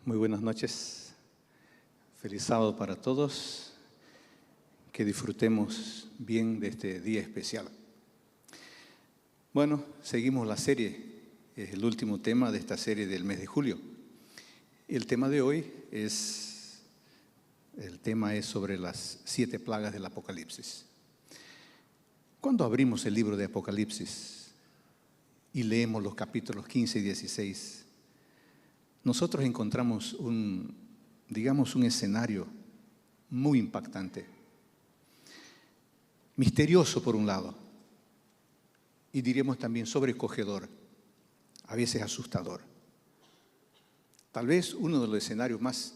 Muy buenas noches. Feliz sábado para todos. Que disfrutemos bien de este día especial. Bueno, seguimos la serie. Es el último tema de esta serie del mes de julio. El tema de hoy es sobre las 7 plagas del Apocalipsis. Cuando abrimos el libro de Apocalipsis y leemos los capítulos 15 y 16, nosotros encontramos un escenario muy impactante, misterioso por un lado, y diríamos también sobrecogedor, a veces asustador. Tal vez uno de los escenarios más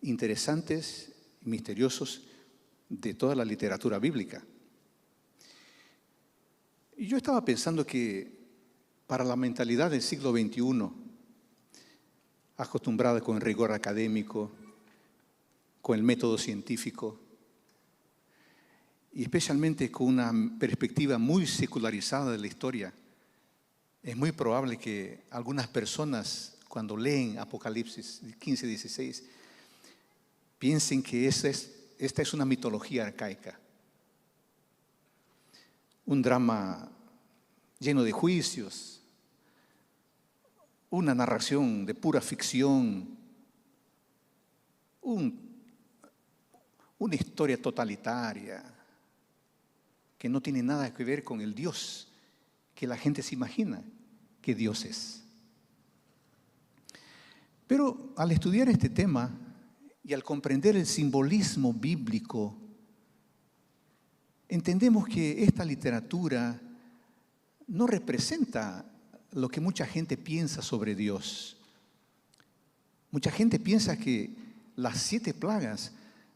interesantes y misteriosos de toda la literatura bíblica. Y yo estaba pensando que para la mentalidad del siglo XXI, acostumbrada con el rigor académico, con el método científico, y especialmente con una perspectiva muy secularizada de la historia, es muy probable que algunas personas, cuando leen Apocalipsis 15 y 16, piensen que esta es una mitología arcaica, un drama lleno de juicios, una narración de pura ficción, una historia totalitaria que no tiene nada que ver con el Dios que la gente se imagina que Dios es. Pero al estudiar este tema y al comprender el simbolismo bíblico, entendemos que esta literatura no representa lo que mucha gente piensa sobre Dios. Mucha gente piensa que las 7 plagas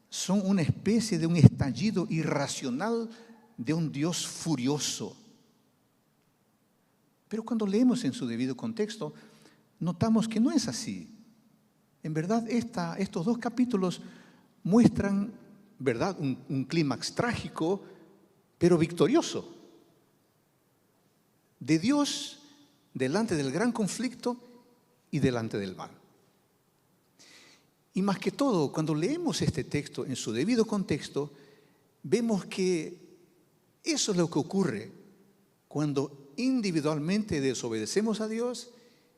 son una especie de un estallido irracional de un Dios furioso. Pero cuando leemos en su debido contexto, notamos que no es así. En verdad, estos 2 capítulos muestran, ¿verdad?, un clímax trágico, pero victorioso, de Dios delante del gran conflicto y delante del mal. Y más que todo, cuando leemos este texto en su debido contexto, vemos que eso es lo que ocurre cuando individualmente desobedecemos a Dios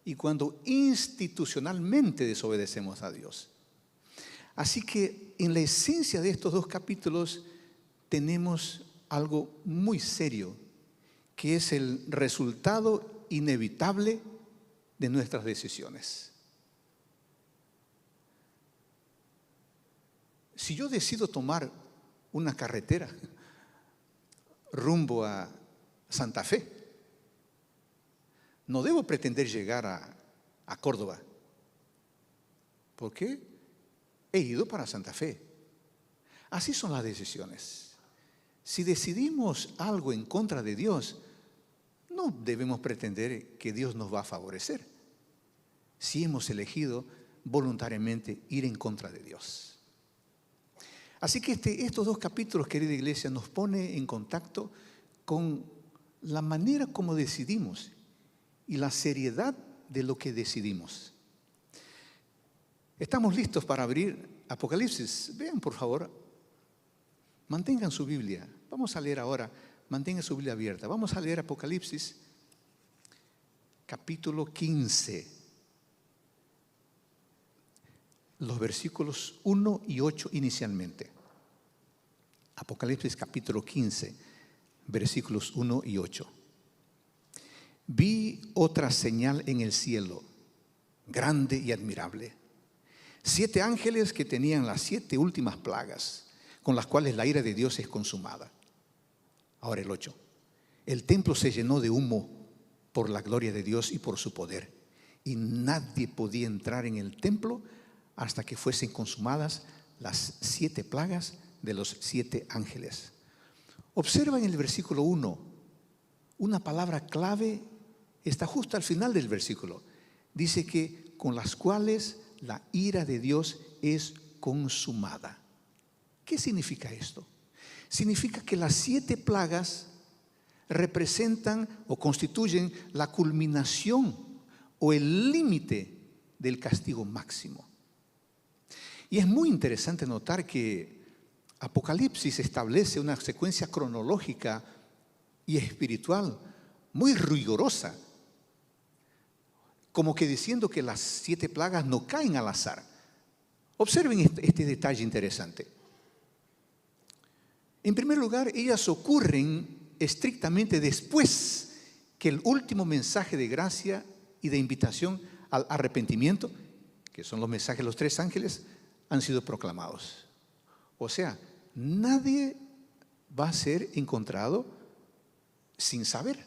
y cuando institucionalmente desobedecemos a Dios. Así que en la esencia de estos 2 capítulos tenemos algo muy serio, que es el resultado inevitable de nuestras decisiones. Si yo decido tomar una carretera rumbo a Santa Fe, no debo pretender llegar a Córdoba, porque he ido para Santa Fe. Así son las decisiones. Si decidimos algo en contra de Dios, no debemos pretender que Dios nos va a favorecer si hemos elegido voluntariamente ir en contra de Dios. Así que estos 2 capítulos, querida iglesia, nos pone en contacto con la manera como decidimos y la seriedad de lo que decidimos. Estamos listos para abrir Apocalipsis. Vean, por favor, mantengan su Biblia. Vamos a leer ahora. Mantenga su Biblia abierta. Vamos a leer Apocalipsis, capítulo 15, los versículos 1 y 8 inicialmente. Apocalipsis, capítulo 15, versículos 1 y 8. Vi otra señal en el cielo, grande y admirable. 7 ángeles que tenían las 7 últimas plagas, con las cuales la ira de Dios es consumada. Ahora el 8. El templo se llenó de humo por la gloria de Dios y por su poder. Y nadie podía entrar en el templo hasta que fuesen consumadas las 7 plagas de los 7 ángeles. Observa en el versículo 1, una palabra clave está justo al final del versículo. Dice que con las cuales la ira de Dios es consumada. ¿Qué significa esto? Significa que las 7 plagas representan o constituyen la culminación o el límite del castigo máximo. Y es muy interesante notar que Apocalipsis establece una secuencia cronológica y espiritual muy rigurosa, como que diciendo que las 7 plagas no caen al azar. Observen este detalle interesante. En primer lugar, ellas ocurren estrictamente después que el último mensaje de gracia y de invitación al arrepentimiento, que son los mensajes de los 3 ángeles, han sido proclamados. O sea, nadie va a ser encontrado sin saber.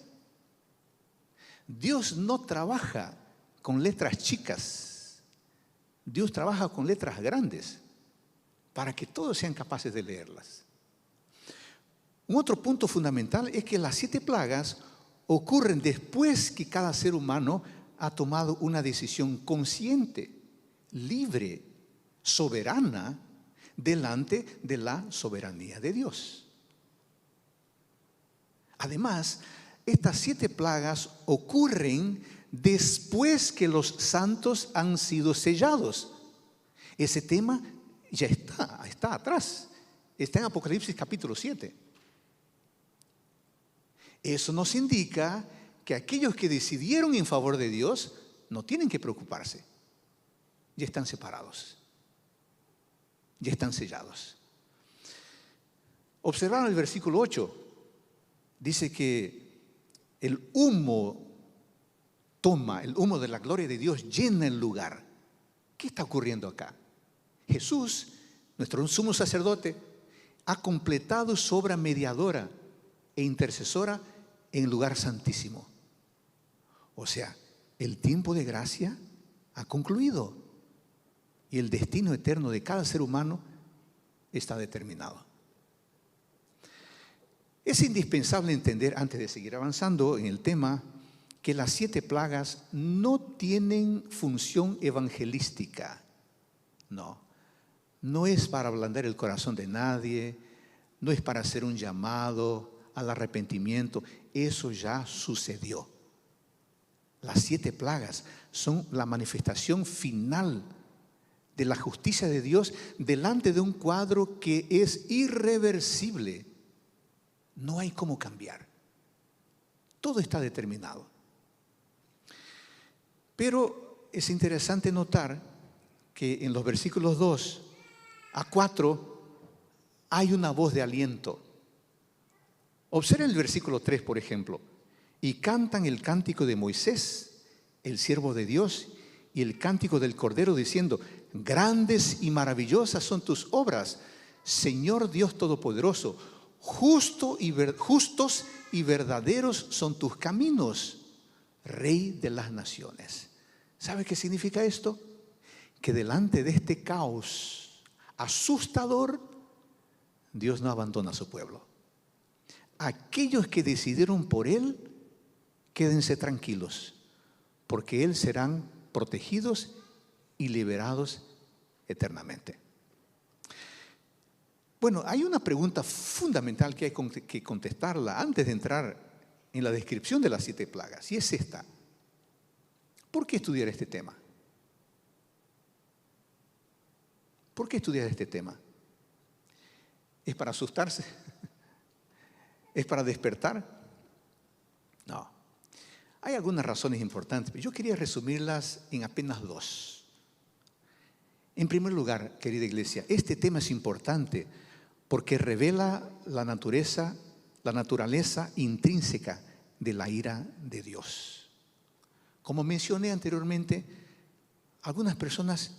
Dios no trabaja con letras chicas. Dios trabaja con letras grandes para que todos sean capaces de leerlas. Un otro punto fundamental es que las 7 plagas ocurren después que cada ser humano ha tomado una decisión consciente, libre, soberana, delante de la soberanía de Dios. Además, estas 7 plagas ocurren después que los santos han sido sellados. Ese tema ya está atrás. Está en Apocalipsis capítulo 7. Eso nos indica que aquellos que decidieron en favor de Dios no tienen que preocuparse. Ya están separados. Ya están sellados. Observaron el versículo 8. Dice que el humo de la gloria de Dios llena el lugar. ¿Qué está ocurriendo acá? Jesús, nuestro sumo sacerdote, ha completado su obra mediadora e intercesora en el lugar santísimo. O sea, el tiempo de gracia ha concluido y el destino eterno de cada ser humano está determinado. Es indispensable entender, antes de seguir avanzando en el tema, que las 7 plagas no tienen función evangelística. No es para ablandar el corazón de nadie, no es para hacer un llamado al arrepentimiento. Eso ya sucedió. Las 7 plagas son la manifestación final de la justicia de Dios delante de un cuadro que es irreversible. No hay cómo cambiar. Todo está determinado. Pero es interesante notar que en los versículos 2 a 4 hay una voz de aliento. Observen el versículo 3, por ejemplo. Y cantan el cántico de Moisés, el siervo de Dios, y el cántico del Cordero, diciendo: grandes y maravillosas son tus obras, Señor Dios Todopoderoso. Justos y verdaderos son tus caminos, Rey de las naciones. ¿Sabe qué significa esto? Que delante de este caos asustador, Dios no abandona a su pueblo. Aquellos que decidieron por Él, quédense tranquilos, porque Él serán protegidos y liberados eternamente. Bueno, hay una pregunta fundamental que hay que contestarla antes de entrar en la descripción de las 7 plagas, y es esta: ¿por qué estudiar este tema? ¿Por qué estudiar este tema? ¿Es para asustarse? ¿Es para despertar? No. Hay algunas razones importantes, pero yo quería resumirlas en apenas 2. En primer lugar, querida iglesia, este tema es importante porque revela la naturaleza intrínseca de la ira de Dios. Como mencioné anteriormente, algunas personas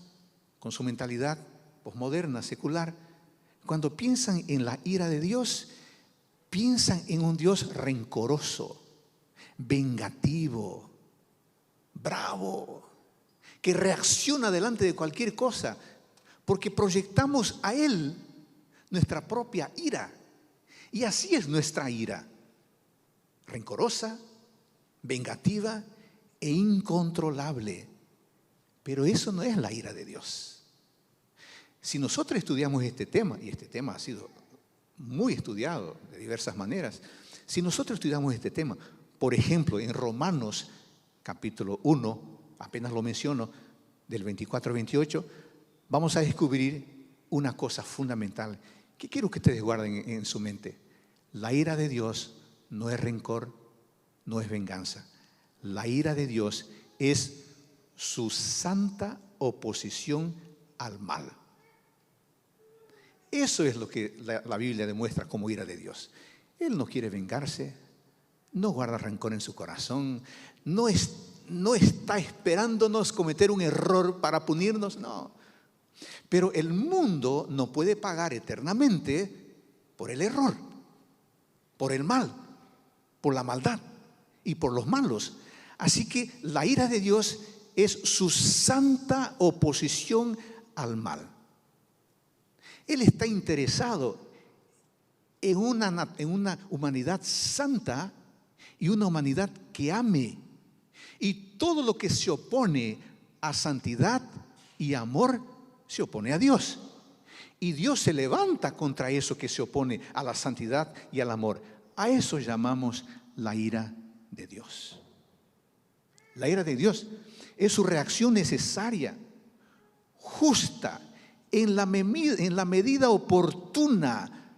con su mentalidad posmoderna, secular, cuando piensan en la ira de Dios, piensan en un Dios rencoroso, vengativo, bravo, que reacciona delante de cualquier cosa, porque proyectamos a Él nuestra propia ira. Y así es nuestra ira: rencorosa, vengativa e incontrolable. Pero eso no es la ira de Dios. Si nosotros estudiamos este tema, y este tema ha sido muy estudiado de diversas maneras, si nosotros estudiamos este tema, por ejemplo, en Romanos capítulo 1, apenas lo menciono, del 24 al 28, vamos a descubrir una cosa fundamental que quiero que ustedes guarden en su mente. La ira de Dios no es rencor, no es venganza. La ira de Dios es su santa oposición al mal. Eso es lo que la Biblia demuestra como ira de Dios. Él no quiere vengarse, no guarda rencor en su corazón, no está esperándonos cometer un error para punirnos, no. Pero el mundo no puede pagar eternamente por el error, por el mal, por la maldad y por los malos. Así que la ira de Dios es su santa oposición al mal. Él está interesado en una humanidad santa y una humanidad que ame. Y todo lo que se opone a santidad y amor se opone a Dios. Y Dios se levanta contra eso que se opone a la santidad y al amor. A eso llamamos la ira de Dios. La ira de Dios es su reacción necesaria, justa, en la medida oportuna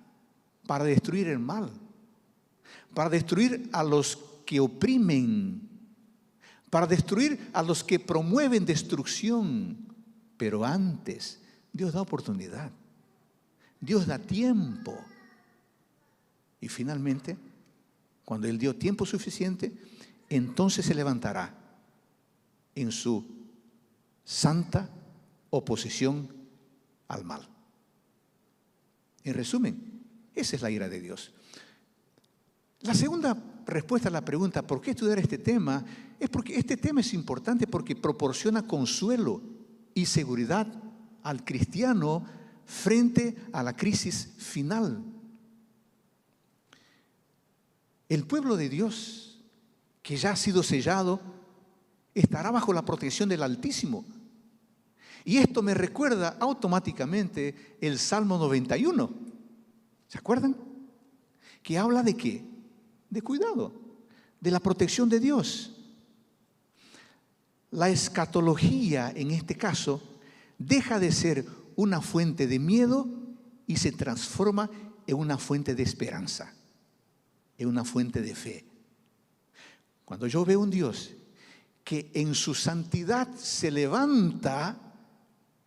para destruir el mal, para destruir a los que oprimen, para destruir a los que promueven destrucción. Pero antes, Dios da oportunidad, Dios da tiempo. Y finalmente, cuando Él dio tiempo suficiente, entonces se levantará en su santa oposición al mal. En resumen, esa es la ira de Dios. La segunda respuesta a la pregunta, ¿por qué estudiar este tema? Es porque este tema es importante porque proporciona consuelo y seguridad al cristiano frente a la crisis final. El pueblo de Dios, que ya ha sido sellado, estará bajo la protección del Altísimo. Y esto me recuerda automáticamente el Salmo 91. ¿Se acuerdan? Que habla de ¿qué? De cuidado, de la protección de Dios. La escatología, en este caso, deja de ser una fuente de miedo y se transforma en una fuente de esperanza, en una fuente de fe. Cuando yo veo un Dios que en su santidad se levanta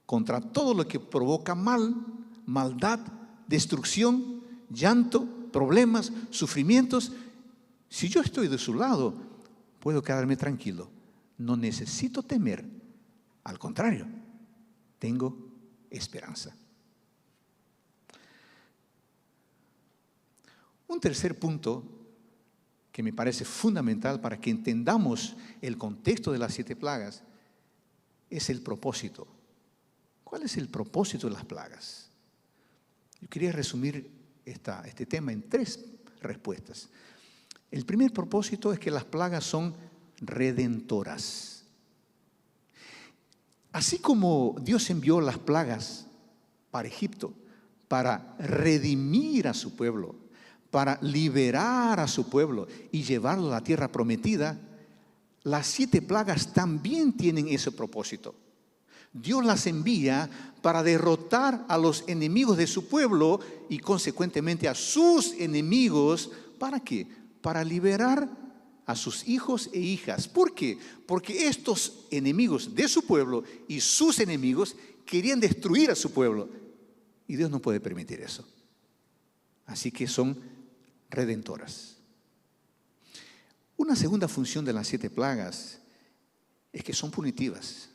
contra todo lo que provoca maldad, destrucción, llanto, problemas, sufrimientos, si yo estoy de su lado, puedo quedarme tranquilo. No necesito temer. Al contrario, tengo esperanza. Un tercer punto que me parece fundamental para que entendamos el contexto de las 7 plagas es el propósito. ¿Cuál es el propósito de las plagas? Yo quería resumir este tema en 3 respuestas. El primer propósito es que las plagas son redentoras. Así como Dios envió las plagas para Egipto para redimir a su pueblo, para liberar a su pueblo y llevarlo a la tierra prometida, las 7 plagas también tienen ese propósito. Dios las envía para derrotar a los enemigos de su pueblo y consecuentemente a sus enemigos. ¿Para qué? Para liberar a sus hijos e hijas. ¿Por qué? Porque estos enemigos de su pueblo y sus enemigos querían destruir a su pueblo. Y Dios no puede permitir eso. Así que son redentoras. Una segunda función de las 7 plagas es que son punitivas.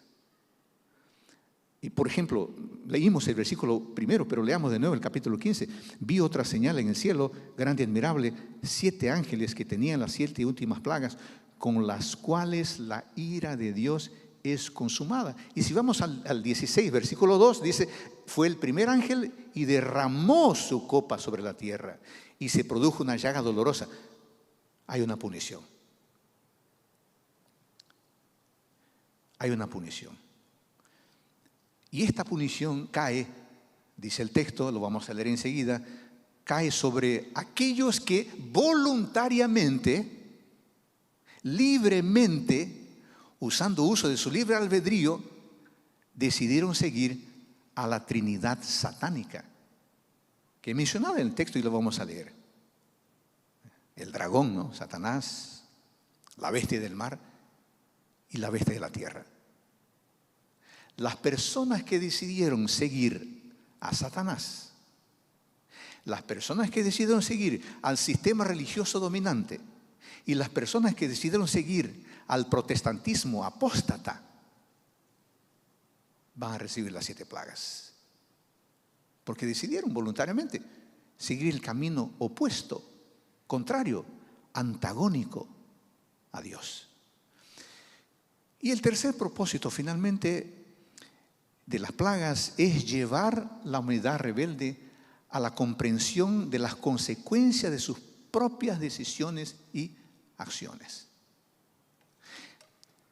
Y por ejemplo, leímos el versículo primero, pero leamos de nuevo el capítulo 15. Vi otra señal en el cielo, grande y admirable, 7 ángeles que tenían las 7 últimas plagas, con las cuales la ira de Dios es consumada. Y si vamos al 16, versículo 2, dice, fue el primer ángel y derramó su copa sobre la tierra y se produjo una llaga dolorosa. Hay una punición. Hay una punición. Y esta punición cae, dice el texto, lo vamos a leer enseguida, cae sobre aquellos que voluntariamente, libremente, usando uso de su libre albedrío, decidieron seguir a la Trinidad satánica, que es mencionada en el texto y lo vamos a leer. El dragón, ¿no? Satanás, la bestia del mar y la bestia de la tierra. Las personas que decidieron seguir a Satanás, las personas que decidieron seguir al sistema religioso dominante y las personas que decidieron seguir al protestantismo apóstata, van a recibir las 7 plagas. Porque decidieron voluntariamente seguir el camino opuesto, contrario, antagónico a Dios. Y el tercer propósito, finalmente, de las plagas es llevar la humanidad rebelde a la comprensión de las consecuencias de sus propias decisiones y acciones.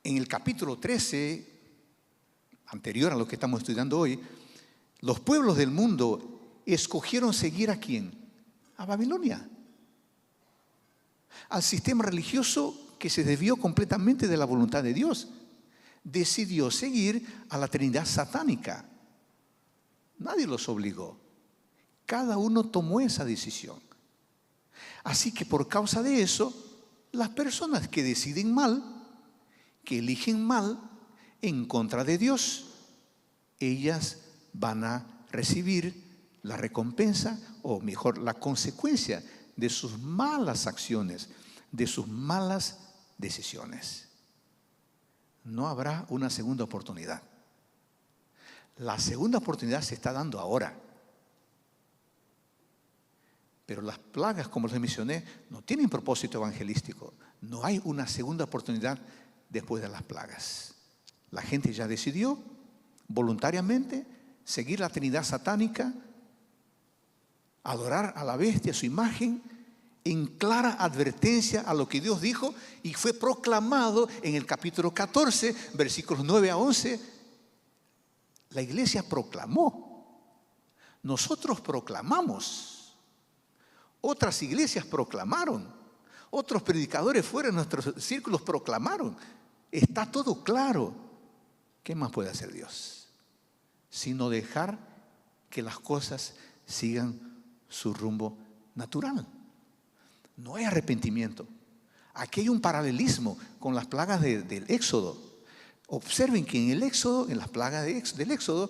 En el capítulo 13, anterior a lo que estamos estudiando hoy, los pueblos del mundo escogieron seguir ¿a quién? A Babilonia, al sistema religioso que se desvió completamente de la voluntad de Dios. Decidió seguir a la Trinidad satánica. Nadie los obligó. Cada uno tomó esa decisión. Así que por causa de eso, las personas que deciden mal, que eligen mal en contra de Dios, ellas van a recibir la recompensa, o mejor, la consecuencia de sus malas acciones, de sus malas decisiones. No habrá una segunda oportunidad. La segunda oportunidad se está dando ahora. Pero las plagas, como les mencioné, no tienen propósito evangelístico. No hay una segunda oportunidad después de las plagas. La gente ya decidió voluntariamente seguir la Trinidad satánica, adorar a la bestia, a su imagen, en clara advertencia a lo que Dios dijo y fue proclamado en el capítulo 14, versículos 9 a 11. La iglesia proclamó. Nosotros proclamamos. Otras iglesias proclamaron. Otros predicadores fuera de nuestros círculos proclamaron. Está todo claro. ¿Qué más puede hacer Dios? Sino dejar que las cosas sigan su rumbo natural. No hay arrepentimiento. Aquí hay un paralelismo con las plagas del Éxodo. Observen que en el Éxodo, en las plagas del Éxodo,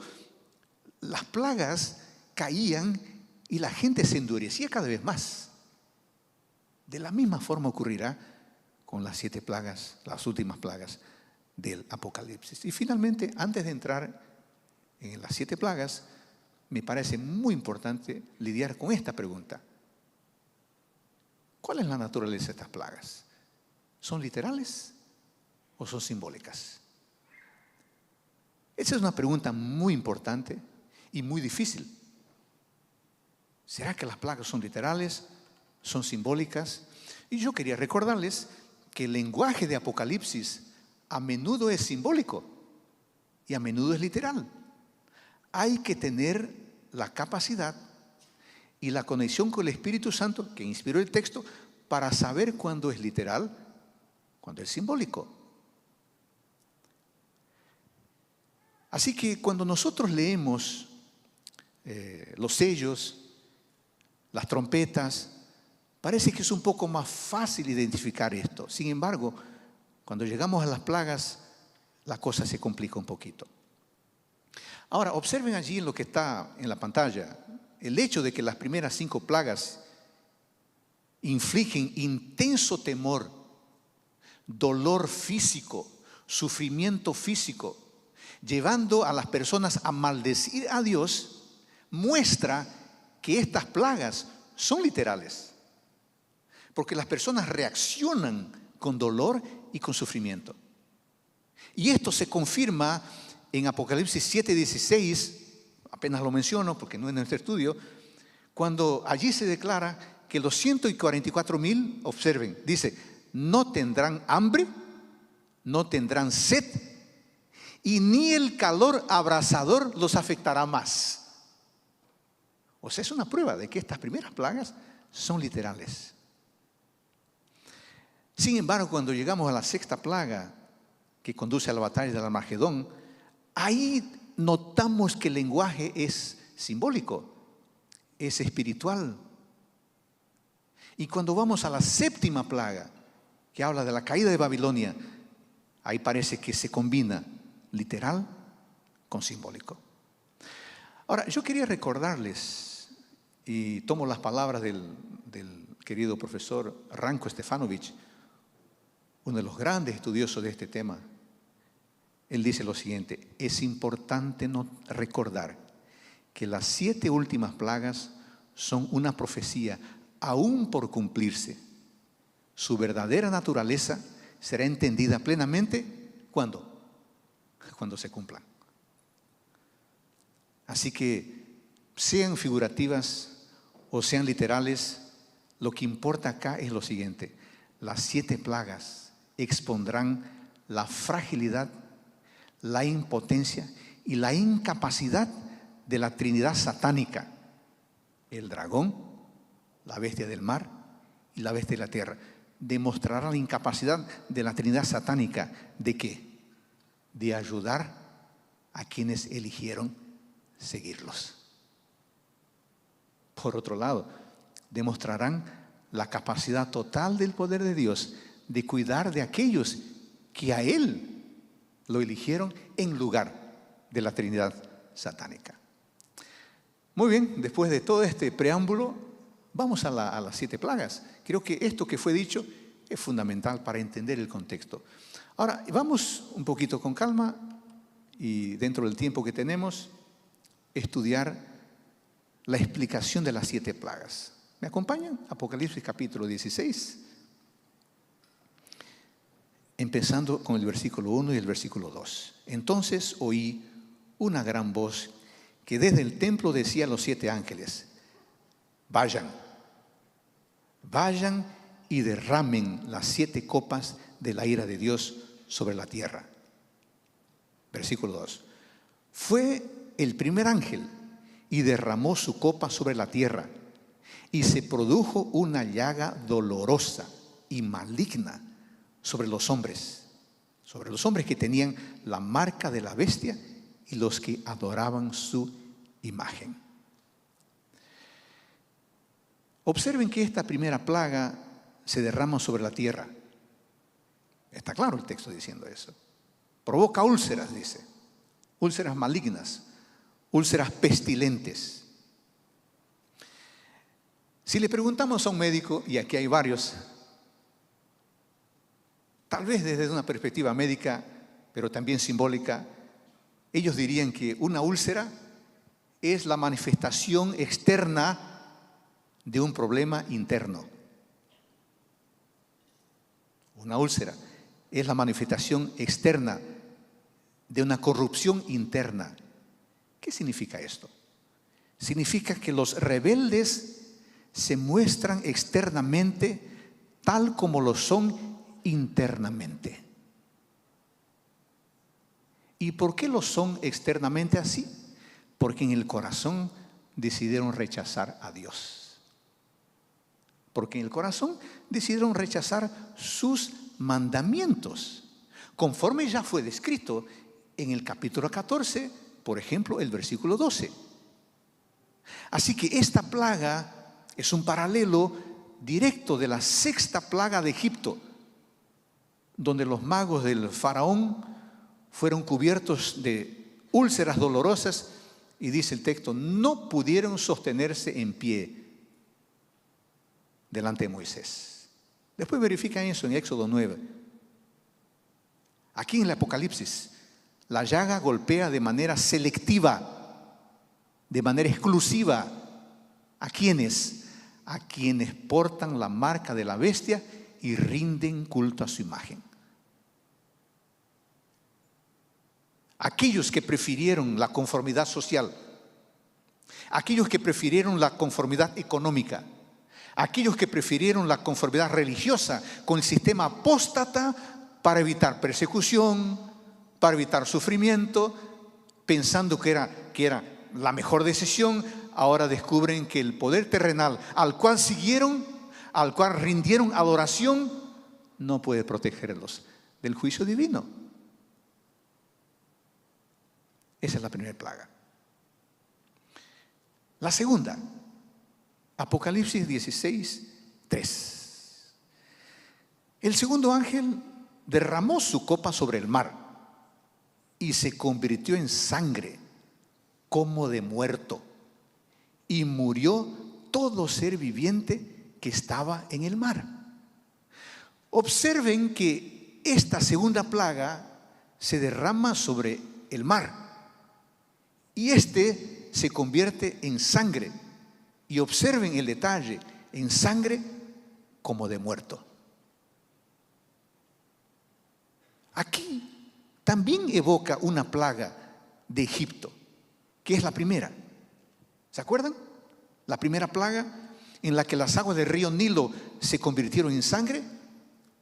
las plagas caían y la gente se endurecía cada vez más. De la misma forma ocurrirá con las 7 plagas, las últimas plagas del Apocalipsis. Y finalmente, antes de entrar en las 7 plagas, me parece muy importante lidiar con esta pregunta. ¿Cuál es la naturaleza de estas plagas? ¿Son literales o son simbólicas? Esa es una pregunta muy importante y muy difícil. ¿Será que las plagas son literales? ¿Son simbólicas? Y yo quería recordarles que el lenguaje de Apocalipsis a menudo es simbólico y a menudo es literal. Hay que tener la capacidad y la conexión con el Espíritu Santo que inspiró el texto para saber cuándo es literal, cuándo es simbólico. Así que cuando nosotros leemos los sellos, las trompetas, parece que es un poco más fácil identificar esto. Sin embargo, cuando llegamos a las plagas, la cosa se complica un poquito. Ahora, observen allí en lo que está en la pantalla, el hecho de que las primeras 5 plagas infligen intenso temor, dolor físico, sufrimiento físico, llevando a las personas a maldecir a Dios, muestra que estas plagas son literales. Porque las personas reaccionan con dolor y con sufrimiento. Y esto se confirma en Apocalipsis 7:16, apenas lo menciono porque no es nuestro estudio, cuando allí se declara que los 144,000, observen, dice, no tendrán hambre, no tendrán sed, y ni el calor abrasador los afectará más. O sea, es una prueba de que estas primeras plagas son literales. Sin embargo, cuando llegamos a la 6ª plaga, que conduce a la batalla del Armagedón, ahí notamos que el lenguaje es simbólico, es espiritual. Y cuando vamos a la séptima plaga, que habla de la caída de Babilonia, ahí parece que se combina literal con simbólico. Ahora, yo quería recordarles, y tomo las palabras del querido profesor Ranko Stefanovic, uno de los grandes estudiosos de este tema. Él dice lo siguiente: es importante recordar que las 7 últimas plagas son una profecía aún por cumplirse. Su verdadera naturaleza será entendida plenamente ¿cuándo? Cuando se cumplan. Así que sean figurativas o sean literales, lo que importa acá es lo siguiente: las 7 plagas expondrán la fragilidad, la impotencia y la incapacidad de la Trinidad satánica, el dragón, la bestia del mar y la bestia de la tierra. Demostrará la incapacidad de la Trinidad satánica ¿de qué? De ayudar a quienes eligieron seguirlos. Por otro lado, demostrarán la capacidad total del poder de Dios de cuidar de aquellos que a Él lo eligieron en lugar de la Trinidad satánica. Muy bien, después de todo este preámbulo, vamos a las 7 plagas. Creo que esto que fue dicho es fundamental para entender el contexto. Ahora, vamos un poquito con calma y dentro del tiempo que tenemos, estudiar la explicación de las 7 plagas. ¿Me acompañan? Apocalipsis capítulo 16, empezando con el versículo 1 y el versículo 2. Entonces oí una gran voz que desde el templo decía a los 7 ángeles: vayan y derramen las 7 copas de la ira de Dios sobre la tierra. Versículo 2. Fue el primer ángel y derramó su copa sobre la tierra, y se produjo una llaga dolorosa y maligna sobre los hombres que tenían la marca de la bestia y los que adoraban su imagen. Observen que esta primera plaga se derrama sobre la tierra. Está claro el texto diciendo eso. Provoca úlceras, dice. Úlceras malignas, úlceras pestilentes. Si le preguntamos a un médico, y aquí hay varios, tal vez desde una perspectiva médica, pero también simbólica, ellos dirían que una úlcera es la manifestación externa de un problema interno. Una úlcera es la manifestación externa de una corrupción interna. ¿Qué significa esto? Significa que los rebeldes se muestran externamente tal como lo son internamente. ¿Y por qué lo son externamente así? Porque en el corazón decidieron rechazar a Dios. Porque en el corazón decidieron rechazar sus mandamientos, conforme ya fue descrito en el capítulo 14, por ejemplo, el versículo 12. Así que esta plaga es un paralelo directo de la 6ª plaga de Egipto, donde los magos del faraón fueron cubiertos de úlceras dolorosas y dice el texto, no pudieron sostenerse en pie delante de Moisés. Después verifican eso en Éxodo 9. Aquí en el Apocalipsis, la llaga golpea de manera selectiva, de manera exclusiva. ¿A quiénes? A quienes portan la marca de la bestia y rinden culto a su imagen. Aquellos que prefirieron la conformidad social, aquellos que prefirieron la conformidad económica, aquellos que prefirieron la conformidad religiosa con el sistema apóstata para evitar persecución, para evitar sufrimiento, pensando que era la mejor decisión, ahora descubren que el poder terrenal al cual siguieron, al cual rindieron adoración, no puede protegerlos del juicio divino. Esa es la primera plaga. La segunda, Apocalipsis 16, 3. El segundo ángel derramó su copa sobre el mar y se convirtió en sangre como de muerto, y murió todo ser viviente que estaba en el mar. Observen que esta segunda plaga se derrama sobre el mar y este se convierte en sangre. Y observen el detalle, en sangre como de muerto. Aquí también evoca una plaga de Egipto, que es la primera. ¿Se acuerdan? La primera plaga en la que las aguas del río Nilo se convirtieron en sangre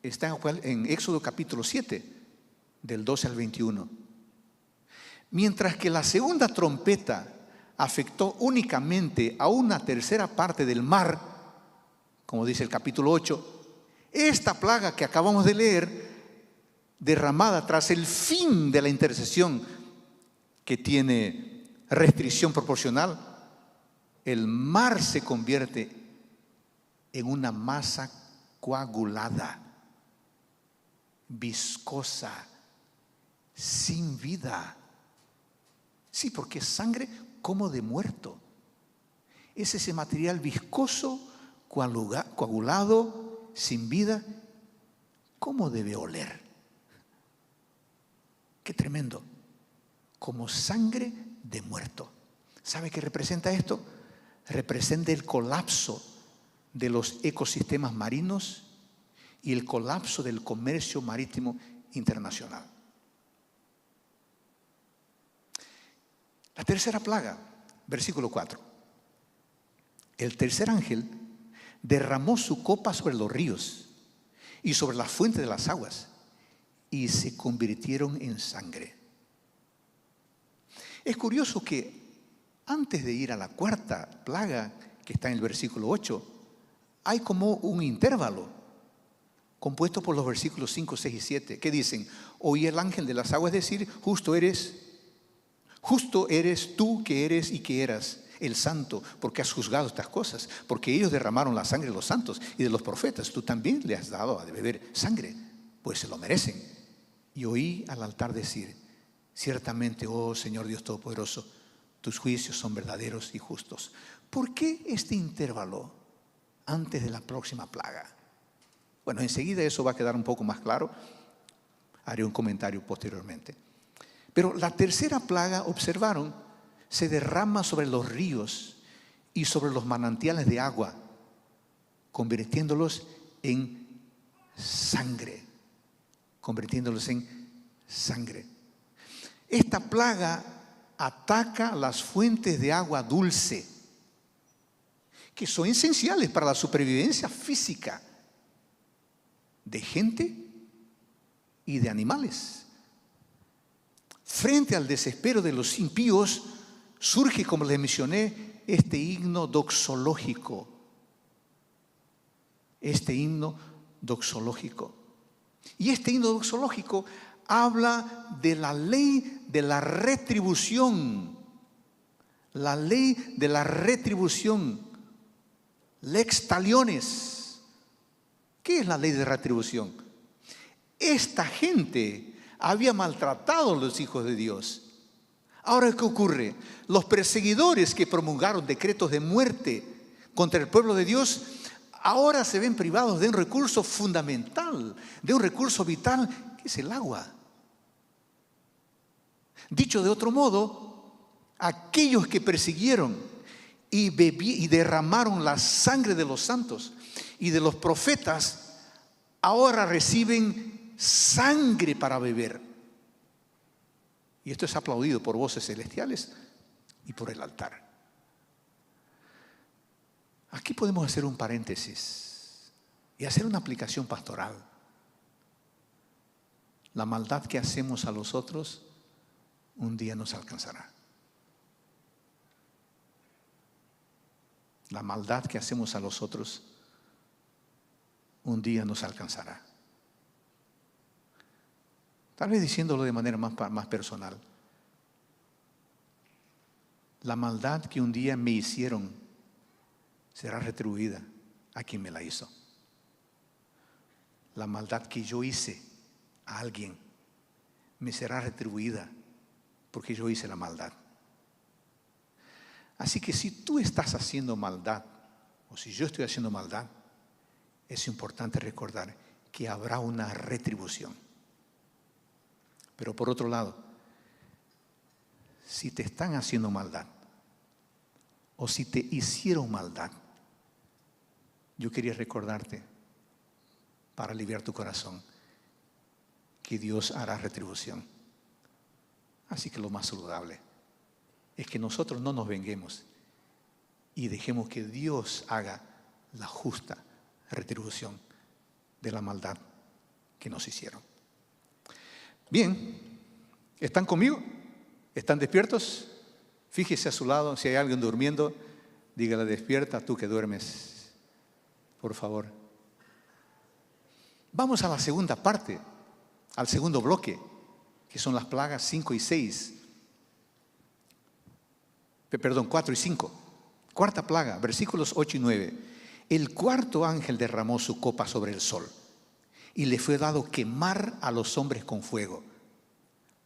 está en Éxodo capítulo 7, del 12 al 21. Mientras que la segunda trompeta afectó únicamente a una tercera parte del mar, como dice el capítulo 8, esta plaga que acabamos de leer, derramada tras el fin de la intercesión que tiene restricción proporcional, el mar se convierte en una masa coagulada, viscosa, sin vida. Sí, porque es sangre como de muerto. Es ese material viscoso, coagulado, sin vida. ¿Cómo debe oler? Qué tremendo. Como sangre de muerto. ¿Sabe qué representa esto? Representa el colapso de los ecosistemas marinos y el colapso del comercio marítimo internacional. La tercera plaga, versículo 4. El tercer ángel derramó su copa sobre los ríos y sobre la fuente de las aguas, y se convirtieron en sangre. Es curioso que antes de ir a la cuarta plaga, que está en el versículo 8, hay como un intervalo compuesto por los versículos 5, 6 y 7, que dicen: oí el ángel de las aguas decir, justo eres tú que eres y que eras el santo, porque has juzgado estas cosas, porque ellos derramaron la sangre de los santos y de los profetas, tú también le has dado a beber sangre, pues se lo merecen. Y oí al altar decir: ciertamente, oh Señor Dios Todopoderoso, tus juicios son verdaderos y justos. ¿Por qué este intervalo antes de la próxima plaga? Bueno, enseguida eso va a quedar un poco más claro. Haré un comentario posteriormente. Pero la tercera plaga, observaron, se derrama sobre los ríos y sobre los manantiales de agua, convirtiéndolos en sangre. Convirtiéndolos en sangre. Esta plaga ataca las fuentes de agua dulce, que son esenciales para la supervivencia física de gente y de animales. Frente al desespero de los impíos, surge, como les mencioné, este himno doxológico. Este himno doxológico. Y este himno doxológico habla de la ley de la retribución. La ley de la retribución. Lex taliones. ¿Qué es la ley de retribución? Esta gente había maltratado a los hijos de Dios. Ahora, ¿qué ocurre? Los perseguidores que promulgaron decretos de muerte contra el pueblo de Dios ahora se ven privados de un recurso fundamental, de un recurso vital, que es el agua. Dicho de otro modo, aquellos que persiguieron y derramaron la sangre de los santos y de los profetas, ahora reciben sangre para beber. Y esto es aplaudido por voces celestiales y por el altar. Aquí podemos hacer un paréntesis y hacer una aplicación pastoral. La maldad que hacemos a los otros un día nos alcanzará. La maldad que hacemos a los otros un día nos alcanzará. Tal vez diciéndolo de manera más personal. La maldad que un día me hicieron será retribuida a quien me la hizo. La maldad que yo hice a alguien me será retribuida porque yo hice la maldad. Así que si tú estás haciendo maldad, o si yo estoy haciendo maldad, es importante recordar que habrá una retribución. Pero por otro lado, si te están haciendo maldad, o si te hicieron maldad, yo quería recordarte, para aliviar tu corazón, que Dios hará retribución. Así que lo más saludable es que nosotros no nos venguemos y dejemos que Dios haga la justa retribución de la maldad que nos hicieron. Bien, ¿están conmigo? ¿Están despiertos? Fíjese a su lado, si hay alguien durmiendo, dígale: despierta tú que duermes, por favor. Vamos a la segunda parte, al segundo bloque, que son las plagas 5 y 6. Perdón, 4 y 5. Cuarta plaga, versículos 8 y 9. El cuarto ángel derramó su copa sobre el sol y le fue dado quemar a los hombres con fuego.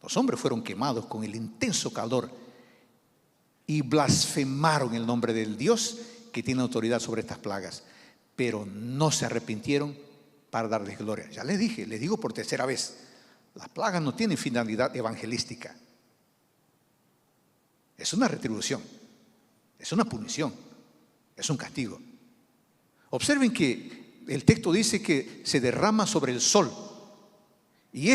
Los hombres fueron quemados con el intenso calor y blasfemaron el nombre del Dios que tiene autoridad sobre estas plagas, pero no se arrepintieron para darles gloria. Ya les dije, les digo por tercera vez, las plagas no tienen finalidad evangelística. Es una retribución, es una punición, es un castigo. Observen que el texto dice que se derrama sobre el sol y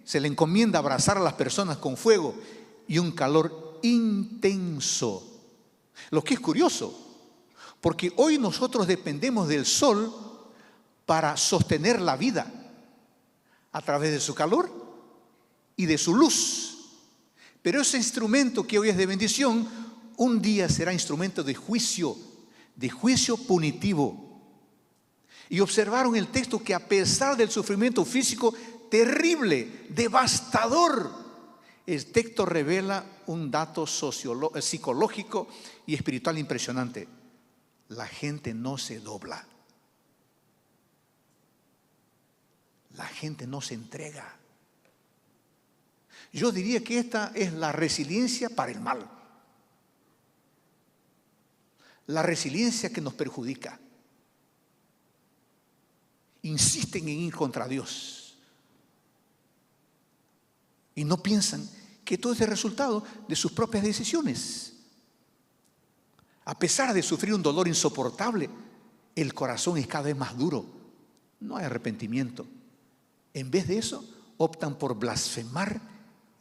se le encomienda abrazar a las personas con fuego y un calor intenso. Lo que es curioso, porque hoy nosotros dependemos del sol para sostener la vida a través de su calor y de su luz. Pero ese instrumento que hoy es de bendición, un día será instrumento de juicio punitivo. Y observaron el texto que a pesar del sufrimiento físico terrible, devastador, el texto revela un dato psicológico y espiritual impresionante. La gente no se dobla. La gente no se entrega. Yo diría que esta es la resiliencia para el mal. La resiliencia que nos perjudica. Insisten en ir contra Dios. Y no piensan que todo es el resultado de sus propias decisiones. A pesar de sufrir un dolor insoportable, el corazón es cada vez más duro. No hay arrepentimiento. En vez de eso, optan por blasfemar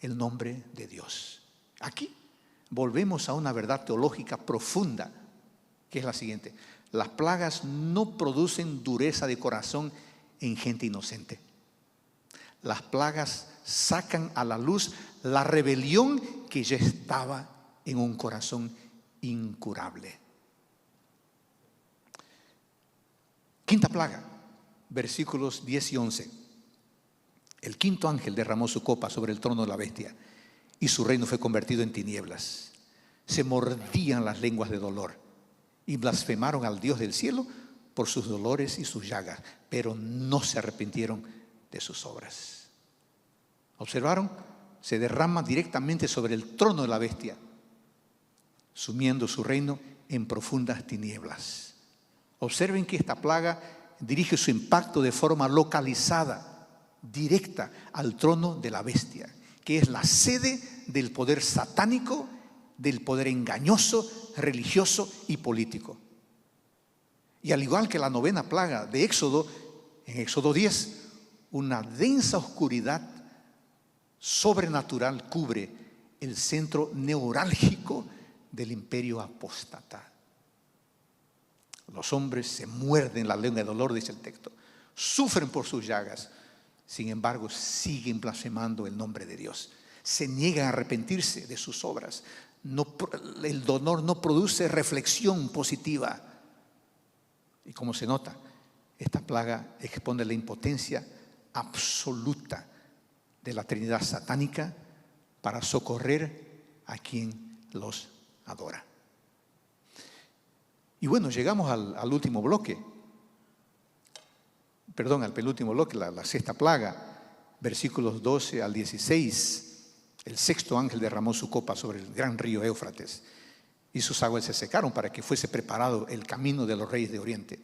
el nombre de Dios. Aquí volvemos a una verdad teológica profunda, que es la siguiente: las plagas no producen dureza de corazón en gente inocente. Las plagas sacan a la luz la rebelión que ya estaba en un corazón incurable. Quinta plaga, versículos 10 y 11. El quinto ángel derramó su copa sobre el trono de la bestia y su reino fue convertido en tinieblas. Se mordían las lenguas de dolor y blasfemaron al Dios del cielo por sus dolores y sus llagas, pero no se arrepintieron de sus obras. ¿Observaron? Se derrama directamente sobre el trono de la bestia, sumiendo su reino en profundas tinieblas. Observen que esta plaga dirige su impacto de forma localizada, directa al trono de la bestia, que es la sede del poder satánico, del poder engañoso, religioso y político. Y al igual que la novena plaga de Éxodo, en Éxodo 10, una densa oscuridad sobrenatural cubre el centro neurálgico del imperio apóstata. Los hombres se muerden la lengua de dolor, dice el texto, sufren por sus llagas. Sin embargo, siguen blasfemando el nombre de Dios. Se niegan a arrepentirse de sus obras. El dolor no produce reflexión positiva. Y como se nota, esta plaga expone la impotencia absoluta de la Trinidad satánica para socorrer a quien los adora. Y bueno, llegamos al último bloque, perdón, al penúltimo bloque, la sexta plaga, versículos 12 al 16. El sexto ángel derramó su copa sobre el gran río Éufrates y sus aguas se secaron para que fuese preparado el camino de los reyes de Oriente.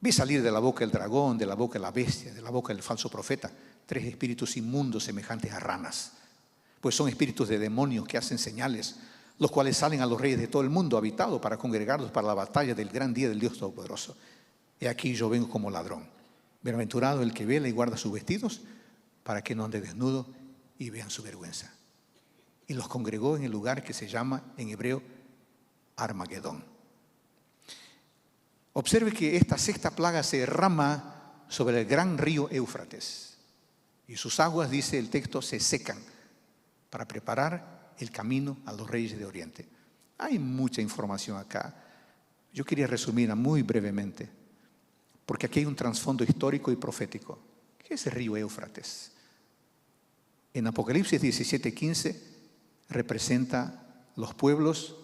Vi salir de la boca del dragón, de la boca de la bestia, de la boca del falso profeta, 3 espíritus inmundos semejantes a ranas, pues son espíritus de demonios que hacen señales, los cuales salen a los reyes de todo el mundo habitado para congregarlos para la batalla del gran día del Dios Todopoderoso. He aquí yo vengo como ladrón. Bienaventurado el que vela y guarda sus vestidos para que no ande desnudo y vean su vergüenza. Y los congregó en el lugar que se llama en hebreo Armagedón. Observe que esta sexta plaga se derrama sobre el gran río Éufrates y sus aguas, dice el texto, se secan para preparar el camino a los reyes de Oriente. Hay mucha información acá. Yo quería resumirla muy brevemente, porque aquí hay un trasfondo histórico y profético. ¿Qué es el río Éufrates? En Apocalipsis 17:15 representa los pueblos,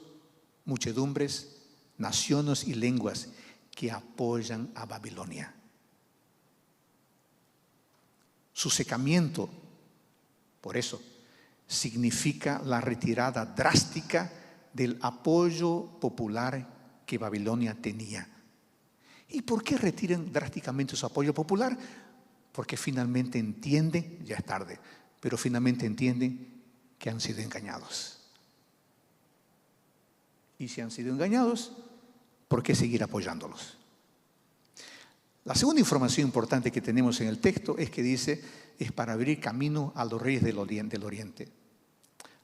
muchedumbres, naciones y lenguas que apoyan a Babilonia. Su secamiento, por eso, significa la retirada drástica del apoyo popular que Babilonia tenía. ¿Y por qué retiran drásticamente su apoyo popular? Porque finalmente entienden, ya es tarde, pero finalmente entienden que han sido engañados. Y si han sido engañados, ¿por qué seguir apoyándolos? La segunda información importante que tenemos en el texto es que dice, es para abrir camino a los reyes del Oriente.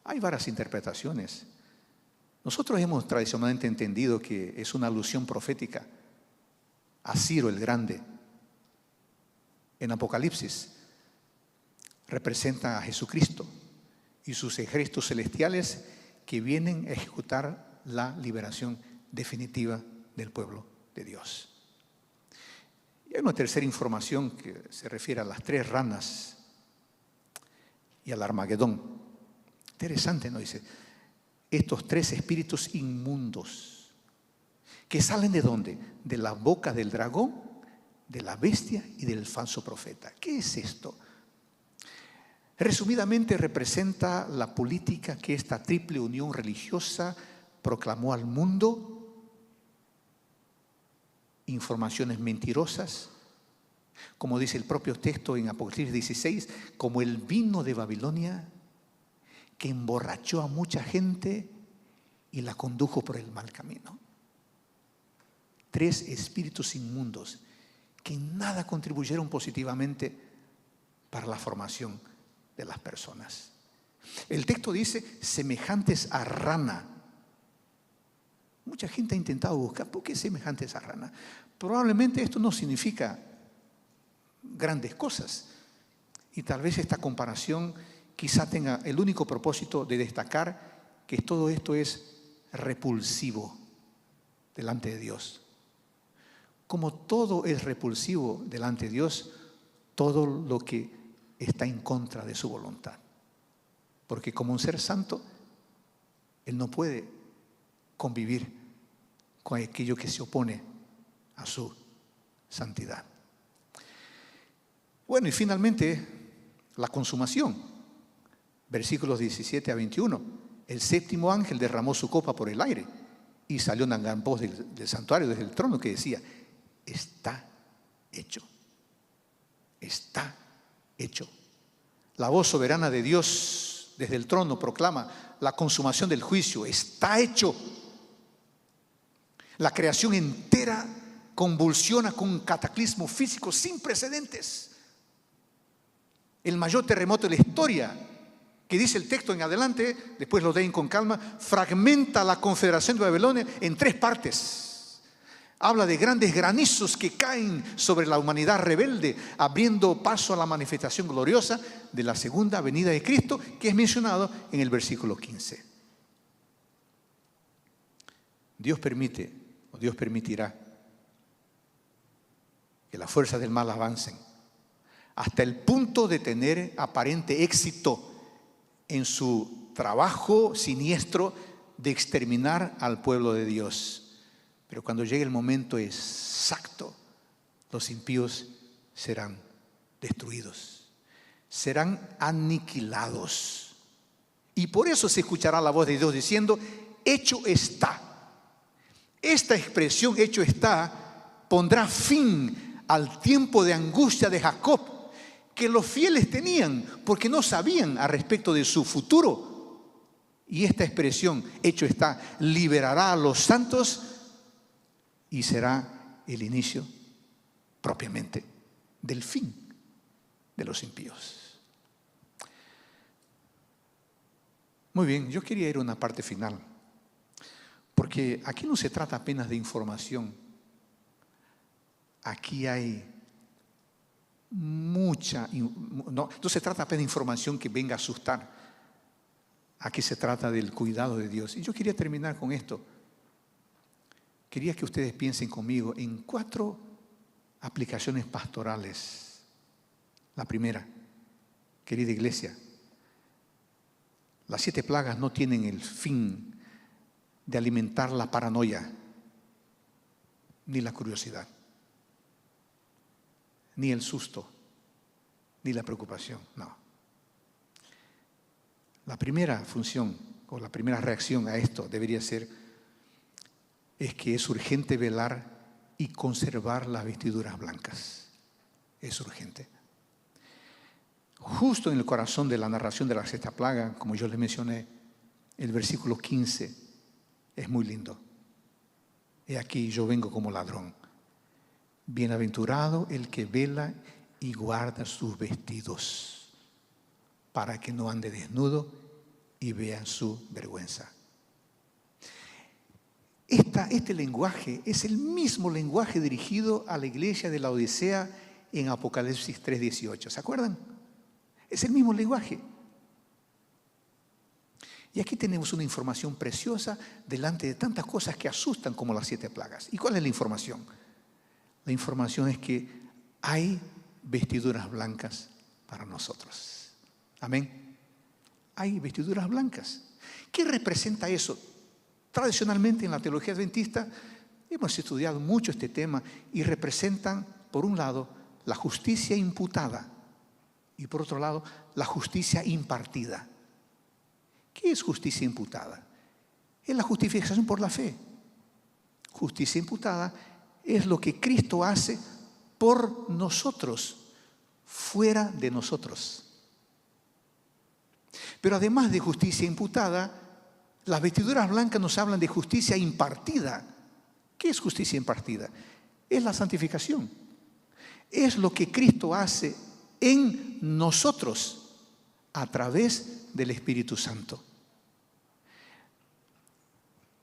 Hay varias interpretaciones. Nosotros hemos tradicionalmente entendido que es una alusión profética a Ciro el Grande. En Apocalipsis representa a Jesucristo y sus ejércitos celestiales que vienen a ejecutar la liberación definitiva del pueblo de Dios. Y hay una tercera información que se refiere a las 3 ranas y al Armagedón. Interesante, ¿no? Dice, estos 3 espíritus inmundos que salen ¿de dónde? De la boca del dragón, de la bestia y del falso profeta. ¿Qué es esto? Resumidamente representa la política que esta triple unión religiosa proclamó al mundo, informaciones mentirosas, como dice el propio texto en Apocalipsis 16, como el vino de Babilonia que emborrachó a mucha gente y la condujo por el mal camino. 3 espíritus inmundos que en nada contribuyeron positivamente para la formación de las personas. El texto dice semejantes a rana. Mucha gente ha intentado buscar ¿por qué semejantes a rana? Probablemente esto no significa grandes cosas y tal vez esta comparación quizá tenga el único propósito de destacar que todo esto es repulsivo delante de Dios. Como todo es repulsivo delante de Dios, todo lo que está en contra de su voluntad. Porque como un ser santo, Él no puede convivir con aquello que se opone a su santidad. Bueno, y finalmente, la consumación. Versículos 17 a 21. El séptimo ángel derramó su copa por el aire y salió una gran voz del santuario, desde el trono, que decía, está hecho. Está hecho. La voz soberana de Dios desde el trono proclama la consumación del juicio. Está hecho. La creación entera convulsiona con un cataclismo físico sin precedentes. El mayor terremoto de la historia, que dice el texto en adelante, después lo den con calma, fragmenta la confederación de Babilonia en 3 partes. Habla de grandes granizos que caen sobre la humanidad rebelde, abriendo paso a la manifestación gloriosa de la segunda venida de Cristo, que es mencionado en el versículo 15. Dios permite, o Dios permitirá, que las fuerzas del mal avancen hasta el punto de tener aparente éxito en su trabajo siniestro de exterminar al pueblo de Dios. Pero cuando llegue el momento exacto, los impíos serán destruidos, serán aniquilados. Y por eso se escuchará la voz de Dios diciendo: hecho está. Esta expresión, hecho está, pondrá fin al tiempo de angustia de Jacob que los fieles tenían, porque no sabían al respecto de su futuro. Y esta expresión, hecho está, liberará a los santos y será el inicio propiamente del fin de los impíos. Muy bien, yo quería ir a una parte final, porque aquí no se trata apenas de información. Aquí hay mucha, no se trata apenas de información que venga a asustar. Aquí se trata del cuidado de Dios. Y yo quería terminar con esto. Quería que ustedes piensen conmigo en 4 aplicaciones pastorales. La primera, querida iglesia, las 7 plagas no tienen el fin de alimentar la paranoia, ni la curiosidad, ni el susto, ni la preocupación, no. La primera función o la primera reacción a esto debería ser es que es urgente velar y conservar las vestiduras blancas. Es urgente. Justo en el corazón de la narración de la 6ª plaga, como yo les mencioné, el versículo 15 es muy lindo. He aquí, yo vengo como ladrón. Bienaventurado el que vela y guarda sus vestidos, para que no ande desnudo y vea su vergüenza. Este lenguaje es el mismo lenguaje dirigido a la iglesia de la Odisea en Apocalipsis 3:18. ¿Se acuerdan? Es el mismo lenguaje. Y aquí tenemos una información preciosa delante de tantas cosas que asustan como las 7 plagas. ¿Y cuál es la información? La información es que hay vestiduras blancas para nosotros. Amén. Hay vestiduras blancas. ¿Qué representa eso? Tradicionalmente en la teología adventista hemos estudiado mucho este tema y representan, por un lado, la justicia imputada y por otro lado, la justicia impartida. ¿Qué es justicia imputada? Es la justificación por la fe. Justicia imputada es lo que Cristo hace por nosotros, fuera de nosotros. Pero además de justicia imputada, las vestiduras blancas nos hablan de justicia impartida. ¿Qué es justicia impartida? Es la santificación. Es lo que Cristo hace en nosotros a través del Espíritu Santo.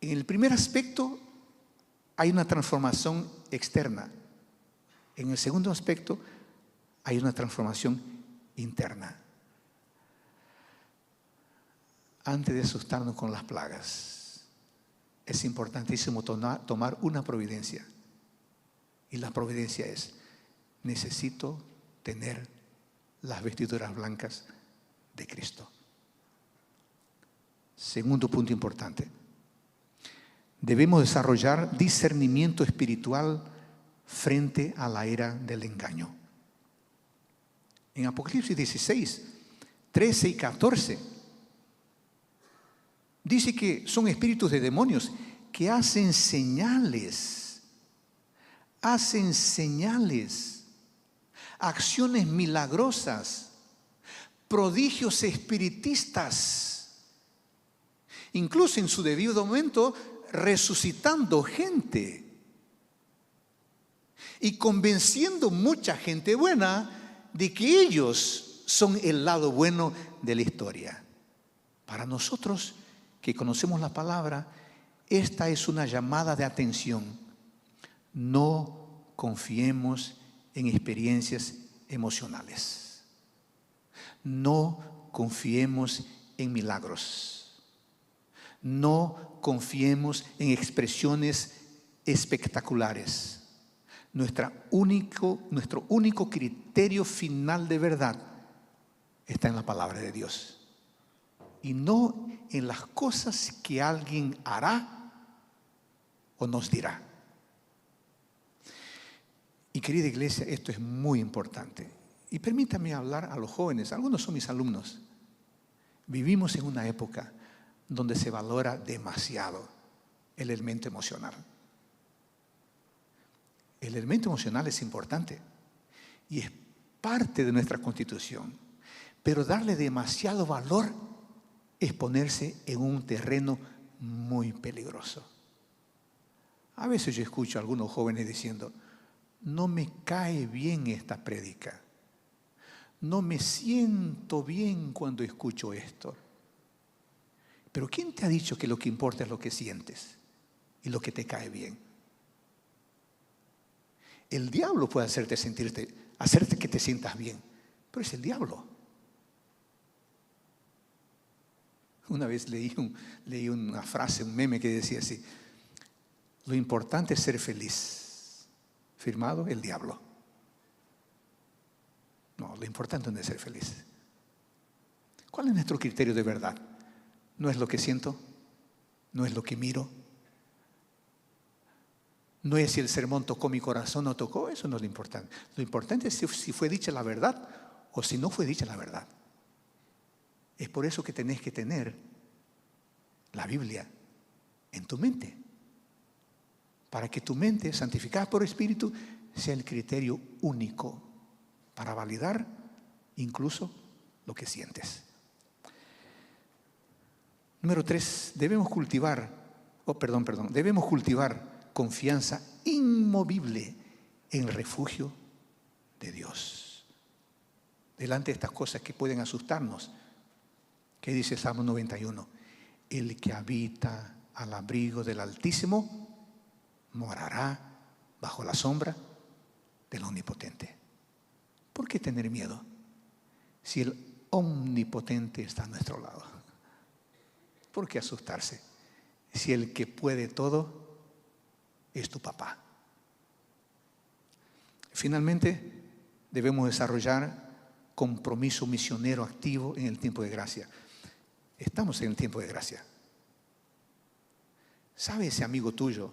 En el primer aspecto hay una transformación externa. En el segundo aspecto hay una transformación interna. Antes de asustarnos con las plagas, es importantísimo tomar una providencia. Y la providencia es: necesito tener las vestiduras blancas de Cristo. Segundo punto importante: debemos desarrollar discernimiento espiritual frente a la era del engaño. En Apocalipsis 16, 13 y 14, dice que son espíritus de demonios que hacen señales, acciones milagrosas, prodigios espiritistas, incluso en su debido momento resucitando gente y convenciendo mucha gente buena de que ellos son el lado bueno de la historia. Para nosotros que conocemos la palabra, esta es una llamada de atención. No confiemos en experiencias emocionales. No confiemos en milagros. No confiemos en expresiones espectaculares. Nuestro único criterio final de verdad está en la palabra de Dios. y no en las cosas que alguien hará o nos dirá. Y querida iglesia, esto es muy importante. Y permítame hablar a los jóvenes, algunos son mis alumnos. Vivimos en una época donde se valora demasiado el elemento emocional. El elemento emocional es importante y es parte de nuestra constitución, pero darle demasiado valor es ponerse en un terreno muy peligroso. A veces yo escucho a algunos jóvenes diciendo: no me cae bien esta prédica, no me siento bien cuando escucho esto. Pero ¿quién te ha dicho que lo que importa es lo que sientes y lo que te cae bien? El diablo puede hacerte que te sientas bien, pero es el diablo. Una vez leí una frase, un meme que decía así: lo importante es ser feliz. Firmado el diablo. No, lo importante no es ser feliz. ¿Cuál es nuestro criterio de verdad? No es lo que siento, no es lo que miro, no es si el sermón tocó mi corazón o no tocó, eso no es lo importante. Lo importante es si fue dicha la verdad o si no fue dicha la verdad. Es por eso que tenés que tener la Biblia en tu mente, para que tu mente, santificada por el Espíritu, sea el criterio único para validar incluso lo que sientes. Número 3, debemos cultivar confianza inmovible en el refugio de Dios. Delante de estas cosas que pueden asustarnos, ¿qué dice Salmo 91? El que habita al abrigo del Altísimo morará bajo la sombra del Omnipotente. ¿Por qué tener miedo si el Omnipotente está a nuestro lado? ¿Por qué asustarse si el que puede todo es tu papá? Finalmente, debemos desarrollar compromiso misionero activo en el tiempo de gracia. Estamos en el tiempo de gracia. ¿Sabe ese amigo tuyo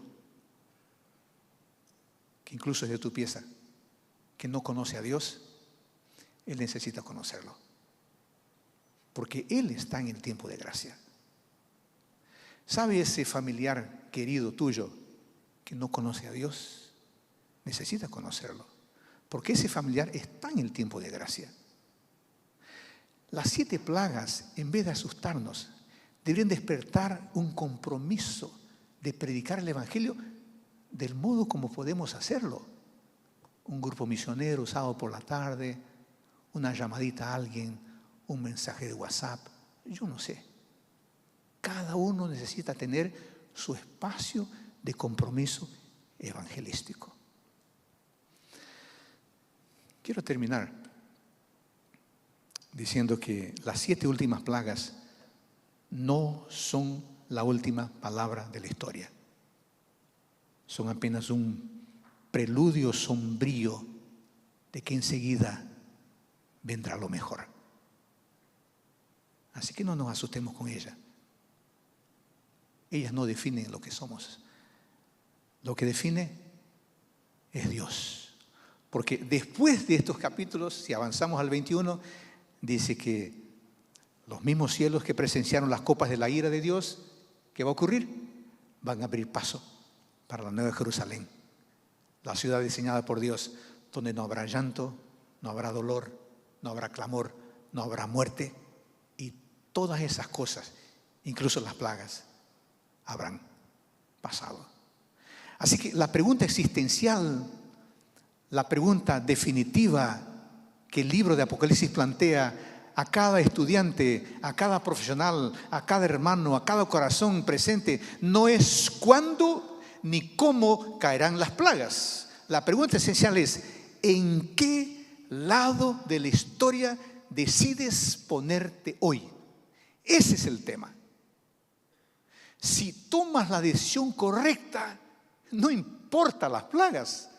que incluso es de tu pieza, que no conoce a Dios? Él necesita conocerlo, porque Él está en el tiempo de gracia. ¿Sabe ese familiar querido tuyo que no conoce a Dios? Necesita conocerlo, porque ese familiar está en el tiempo de gracia. Las 7 plagas, en vez de asustarnos, deberían despertar un compromiso de predicar el Evangelio del modo como podemos hacerlo. Un grupo misionero, sábado por la tarde, una llamadita a alguien, un mensaje de WhatsApp, yo no sé. Cada uno necesita tener su espacio de compromiso evangelístico. Quiero terminar diciendo que las 7 últimas plagas no son la última palabra de la historia. Son apenas un preludio sombrío de que enseguida vendrá lo mejor. Así que no nos asustemos con ellas. Ellas no definen lo que somos. Lo que define es Dios. Porque después de estos capítulos, si avanzamos al 21, dice que los mismos cielos que presenciaron las copas de la ira de Dios, ¿qué va a ocurrir? Van a abrir paso para la nueva Jerusalén, la ciudad diseñada por Dios, donde no habrá llanto, no habrá dolor, no habrá clamor, no habrá muerte, y todas esas cosas, incluso las plagas, habrán pasado. Así que la pregunta existencial, la pregunta definitiva que el libro de Apocalipsis plantea a cada estudiante, a cada profesional, a cada hermano, a cada corazón presente, no es cuándo ni cómo caerán las plagas. La pregunta esencial es: ¿en qué lado de la historia decides ponerte hoy? Ese es el tema. Si tomas la decisión correcta, no importa las plagas,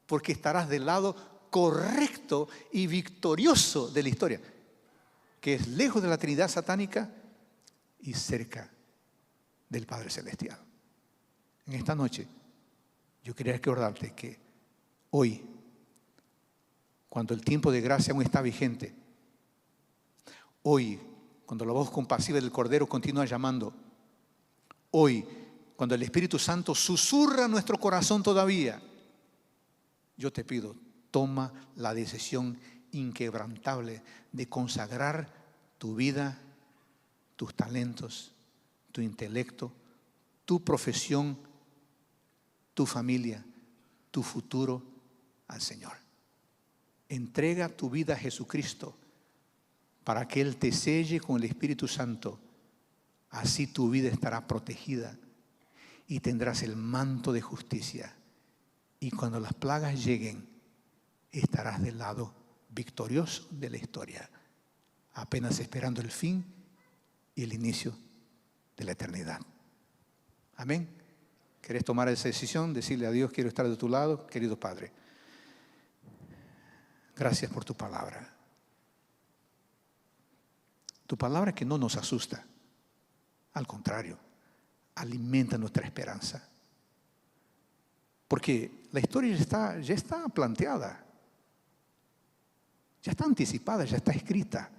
porque estarás del lado correcto y victorioso de la historia, que es lejos de la Trinidad satánica y cerca del Padre Celestial. En esta noche yo quería recordarte que hoy, cuando el tiempo de gracia aún está vigente, hoy, cuando la voz compasiva del Cordero continúa llamando, hoy, cuando el Espíritu Santo susurra nuestro corazón todavía, yo te pido, toma la decisión inquebrantable de consagrar tu vida, tus talentos, tu intelecto, tu profesión, tu familia, tu futuro al Señor. Entrega tu vida a Jesucristo para que Él te selle con el Espíritu Santo. Así tu vida estará protegida y tendrás el manto de justicia. Y cuando las plagas lleguen, estarás del lado victorioso de la historia, apenas esperando el fin y el inicio de la eternidad. Amén. ¿Querés tomar esa decisión? Decirle a Dios, quiero estar de tu lado, querido Padre. Gracias por tu palabra. Tu palabra que no nos asusta. Al contrario, alimenta nuestra esperanza. Porque la historia ya está planteada. Ya está anticipada, ya está escrita.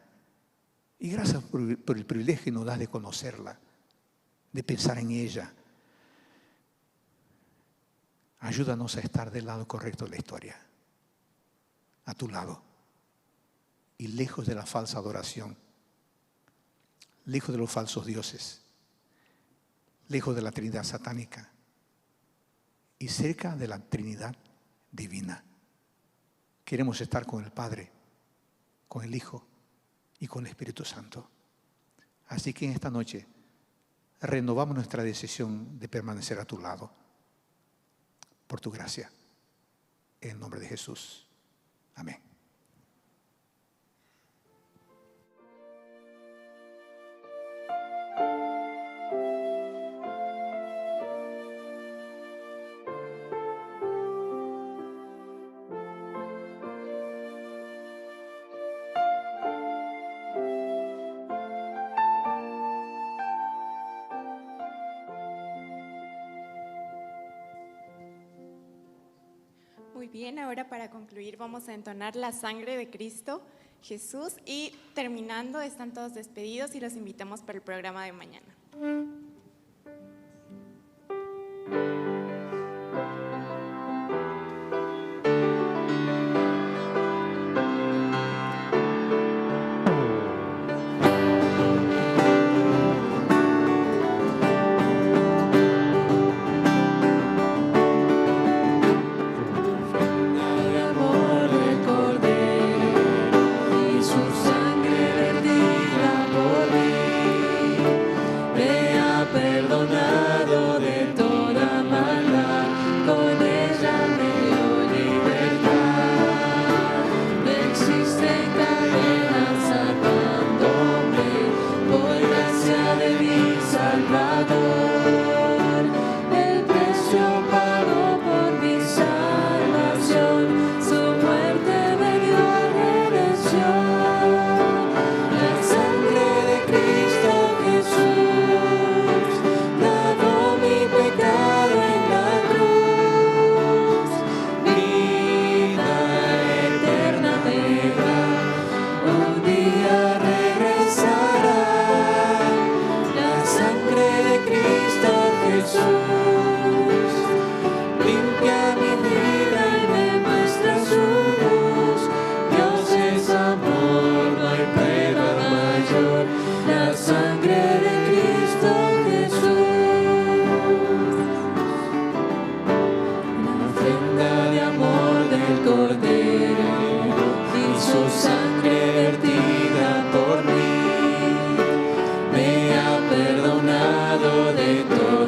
Y gracias por el privilegio que nos das de conocerla, de pensar en ella. Ayúdanos a estar del lado correcto de la historia, a tu lado, y lejos de la falsa adoración, lejos de los falsos dioses, lejos de la Trinidad satánica y cerca de la Trinidad divina. Queremos estar con el Padre, con el Hijo y con el Espíritu Santo. Así que en esta noche renovamos nuestra decisión de permanecer a tu lado, por tu gracia, en el nombre de Jesús. Amén. Muy bien, ahora para concluir vamos a entonar la sangre de Cristo Jesús y terminando están todos despedidos y los invitamos para el programa de mañana. De todo.